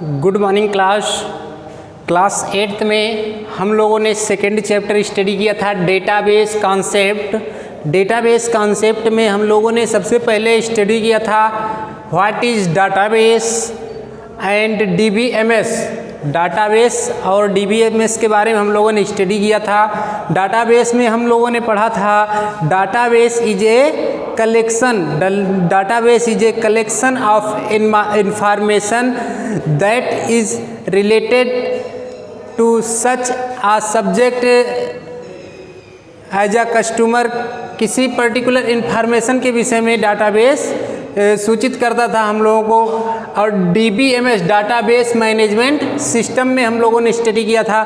Good morning class 8th में हम लोगों ने सेकेंड चैप्टर स्टडी किया था डेटाबेस कॉन्सेप्ट। डेटाबेस कॉन्सेप्ट में हम लोगों ने सबसे पहले स्टडी किया था what is database and DBMS. Database और डीबीएमएस के बारे में हम लोगों ने स्टडी किया था। डाटाबेस में हम लोगों ने पढ़ा था database is a collection of information that is related to such a subject as a customer. किसी पर्टिकुलर इंफॉर्मेशन के विषय में डाटाबेस सूचित करता था हम लोगों को। और डीबीएमएस डाटाबेस मैनेजमेंट सिस्टम में हम लोगों ने स्टडी किया था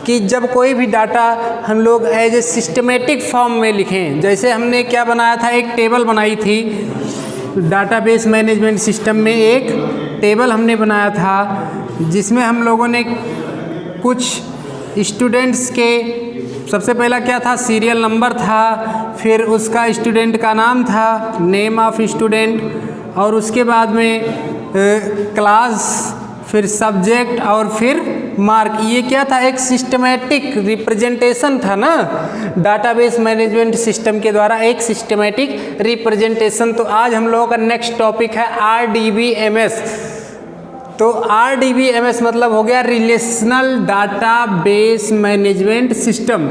कि जब कोई भी डाटा हम लोग एज ए सिस्टमेटिक फॉर्म में लिखें। जैसे हमने क्या बनाया था, एक टेबल बनाई थी डाटाबेस मैनेजमेंट सिस्टम में। एक टेबल हमने बनाया था जिसमें हम लोगों ने कुछ स्टूडेंट्स के, सबसे पहला क्या था, सीरियल नंबर था, फिर उसका स्टूडेंट का नाम था, नेम ऑफ स्टूडेंट, और उसके बाद में क्लास, फिर सब्जेक्ट और फिर मार्क। ये क्या था, एक सिस्टमेटिक रिप्रेजेंटेशन था ना, डाटाबेस मैनेजमेंट सिस्टम के द्वारा एक सिस्टमेटिक रिप्रेजेंटेशन। तो आज हम लोगों का नेक्स्ट टॉपिक है आरडीबीएमएस। तो आरडीबीएमएस मतलब हो गया relational database management system.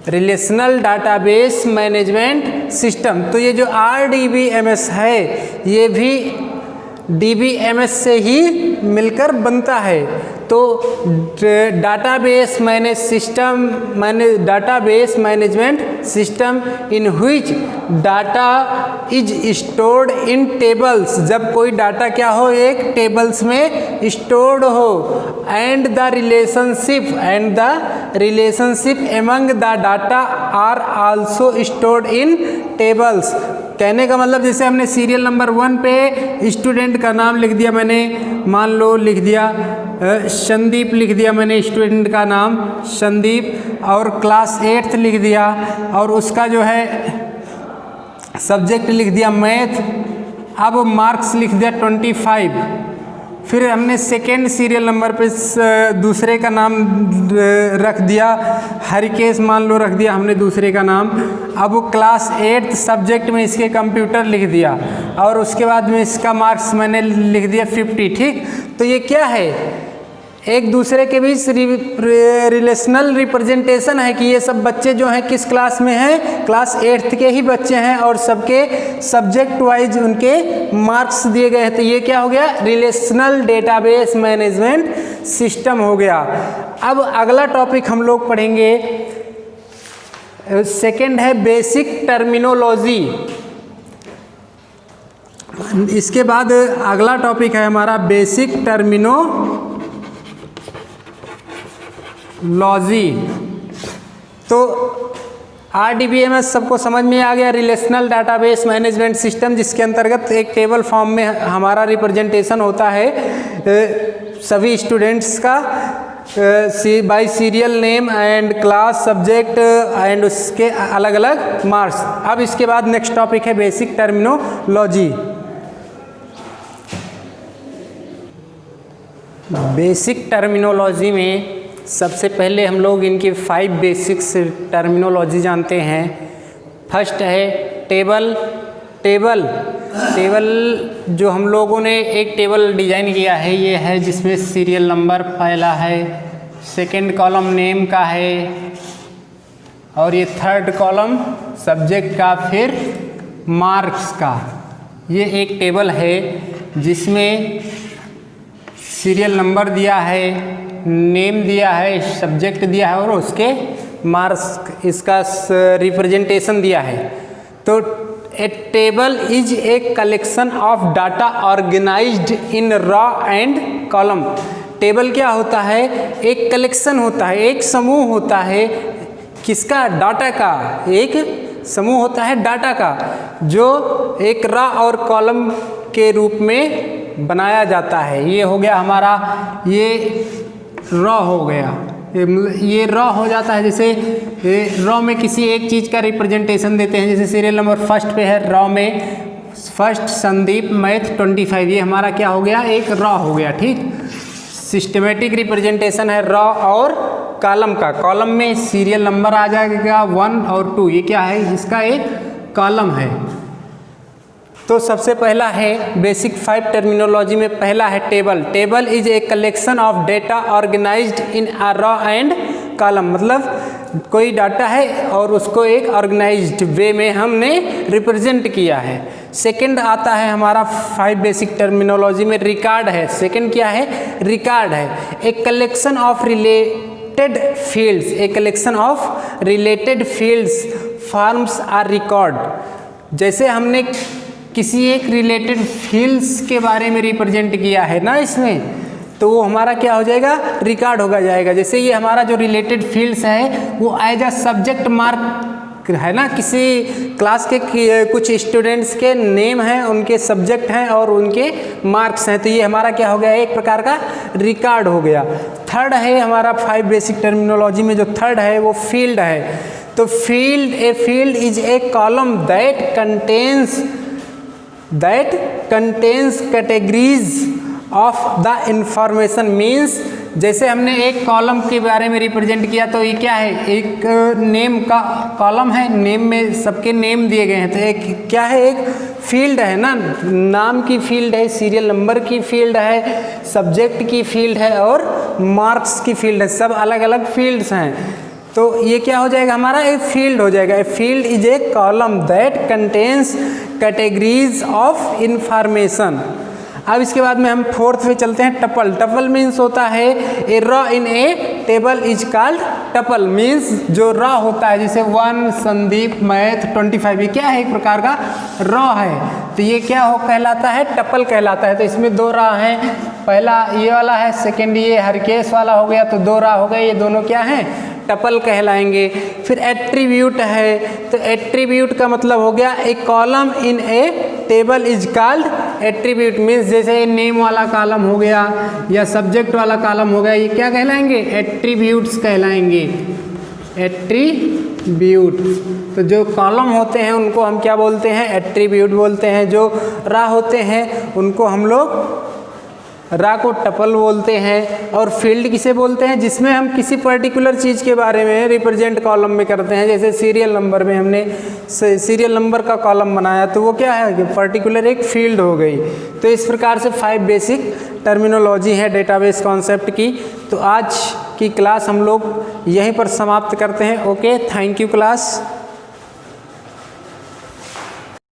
Relational database management system. तो ये जो आरडीबीएमएस है ये भी डीबीएमएस से ही मिलकर बनता है। तो database management system in which data is stored in tables. जब कोई डाटा क्या हो, एक टेबल्स में स्टोर्ड हो, and the relationship among the data are also stored in tables. कहने का मतलब जैसे हमने सीरियल नंबर 1 पे स्टूडेंट का नाम लिख दिया, मैंने मान लो लिख दिया संदीप, लिख दिया मैंने स्टूडेंट का नाम संदीप, और क्लास 8th लिख दिया, और उसका जो है सब्जेक्ट लिख दिया मैथ। अब मार्क्स लिख दिया 25। फिर हमने सेकेंड सीरियल नंबर पे दूसरे का नाम रख दिया हरिकेश, मान लो रख दिया हमने दूसरे का नाम। अब वो क्लास 8th सब्जेक्ट में इसके कंप्यूटर लिख दिया, और उसके बाद में इसका मार्क्स मैंने लिख दिया 50। ठीक, तो ये क्या है, एक दूसरे के बीच रिलेशनल रिप्रेजेंटेशन है कि ये सब बच्चे जो हैं किस क्लास में हैं, क्लास 8th के ही बच्चे हैं, और सबके सब्जेक्ट वाइज उनके मार्क्स दिए गए हैं। तो ये क्या हो गया, रिलेशनल डेटाबेस मैनेजमेंट सिस्टम हो गया। अब अगला टॉपिक हम लोग पढ़ेंगे, सेकंड है बेसिक टर्मिनोलॉजी। इसके बाद अगला टॉपिक है हमारा बेसिक टर्मिनोलॉजी। तो आरडीबीएमएस सबको समझ में आ गया, रिलेशनल डाटाबेस मैनेजमेंट सिस्टम, जिसके अंतर्गत एक टेबल फॉर्म में हमारा रिप्रेजेंटेशन होता है सभी स्टूडेंट्स का bye serial name and class, subject and उसके अलग अलग मार्क्स। अब इसके बाद नेक्स्ट टॉपिक है बेसिक टर्मिनोलॉजी। बेसिक टर्मिनोलॉजी में सबसे पहले हम लोग इनकी 5 बेसिक्स टर्मिनोलॉजी जानते हैं। फर्स्ट है टेबल। टेबल जो हम लोगों ने एक टेबल डिजाइन किया है, ये है जिसमें सीरियल नंबर पहला है, सेकंड कॉलम नेम का है, और ये थर्ड कॉलम सब्जेक्ट का, फिर मार्क्स का। ये एक टेबल है जिसमें सीरियल नंबर दिया है, नेम दिया है, सब्जेक्ट दिया है, और उसके मार्क्स, इसका रिप्रेजेंटेशन दिया है। तो a table is a collection of data organized in row and column. Table क्या होता है, एक कलेक्शन होता है, एक समूह होता है, किसका, डाटा का। एक समूह होता है डाटा का, जो एक रॉ और कॉलम के रूप में बनाया जाता है। ये हो गया हमारा, ये रॉ हो गया, ये रॉ हो जाता है। जैसे रॉ में किसी एक चीज़ का रिप्रेजेंटेशन देते हैं, जैसे सीरियल नंबर फर्स्ट पे है, रॉ में फर्स्ट संदीप मैथ 25, ये हमारा क्या हो गया, एक रॉ हो गया। ठीक, सिस्टमेटिक रिप्रेजेंटेशन है रॉ और कॉलम का। कॉलम में सीरियल नंबर आ जाएगा 1 और 2, ये क्या है, इसका एक कॉलम है। तो सबसे पहला है बेसिक 5 टर्मिनोलॉजी में पहला है table. Table is a collection of data organised in a row and column, मतलब कोई डाटा है और उसको एक ऑर्गेनाइज्ड वे में हमने रिप्रेजेंट किया है। सेकंड आता है हमारा 5 बेसिक टर्मिनोलॉजी में रिकॉर्ड है। सेकंड क्या है, रिकॉर्ड है, a collection of related fields, a collection of related fields forms are record. जैसे हमने किसी एक रिलेटेड फील्ड्स के बारे में रिप्रेजेंट किया है ना इसमें, तो वो हमारा क्या हो जाएगा, रिकॉर्ड होगा जाएगा। जैसे ये हमारा जो रिलेटेड फील्ड्स है वो एज अ सब्जेक्ट मार्क है ना, किसी क्लास के कुछ स्टूडेंट्स के नेम हैं, उनके सब्जेक्ट हैं और उनके मार्क्स हैं, तो ये हमारा क्या हो गया, एक प्रकार का रिकॉर्ड हो गया। थर्ड है हमारा 5 बेसिक टर्मिनोलॉजी में जो थर्ड है वो फील्ड है। तो field, a field is a column that contains categories of the information. Means जैसे हमने एक कॉलम के बारे में रिप्रेजेंट किया तो ये क्या है, एक नेम का कॉलम है, नेम में सबके नेम दिए गए हैं, तो एक क्या है, एक फील्ड है ना, नाम की फील्ड है, सीरियल नंबर की फील्ड है, सब्जेक्ट की फील्ड है और मार्क्स की फील्ड है, सब अलग अलग फील्ड्स हैं। तो ये क्या हो जाएगा, हमारा एक फील्ड हो जाएगा। A field is a column that contains categories of information. अब इसके बाद में हम फोर्थ पे चलते हैं, टपल। टपल मीन्स होता है a row in a table is called tuple. Means जो रॉ होता है, जैसे 1 संदीप मैथ 25, ये क्या है, एक प्रकार का रॉ है, तो ये क्या हो कहलाता है, टपल कहलाता है। तो इसमें 2 रॉ हैं, पहला ये वाला है, सेकेंड ये हरकेश वाला हो गया, तो 2 रॉ हो गए, ये दोनों क्या हैं, टपल कहलाएंगे। फिर एट्रीब्यूट है, तो एट्रीब्यूट का मतलब हो गया a column in a table is called attribute. Means जैसे नेम वाला कॉलम हो गया या सब्जेक्ट वाला कॉलम हो गया, ये क्या कहलाएंगे, एट्रीब्यूट्स कहलाएंगे, एट्रीब्यूट। तो जो कॉलम होते हैं उनको हम क्या बोलते हैं, एट्रीब्यूट बोलते हैं। जो रा होते हैं उनको हम लोग रा को टपल बोलते हैं। और फील्ड किसे बोलते हैं, जिसमें हम किसी पर्टिकुलर चीज़ के बारे में रिप्रेजेंट कॉलम में करते हैं। जैसे सीरियल नंबर में हमने सीरियल नंबर का कॉलम बनाया, तो वो क्या है, पर्टिकुलर एक फील्ड हो गई। तो इस प्रकार से 5 बेसिक टर्मिनोलॉजी है डेटाबेस कॉन्सेप्ट की। तो आज की क्लास हम लोग यहीं पर समाप्त करते हैं। Okay, thank you class.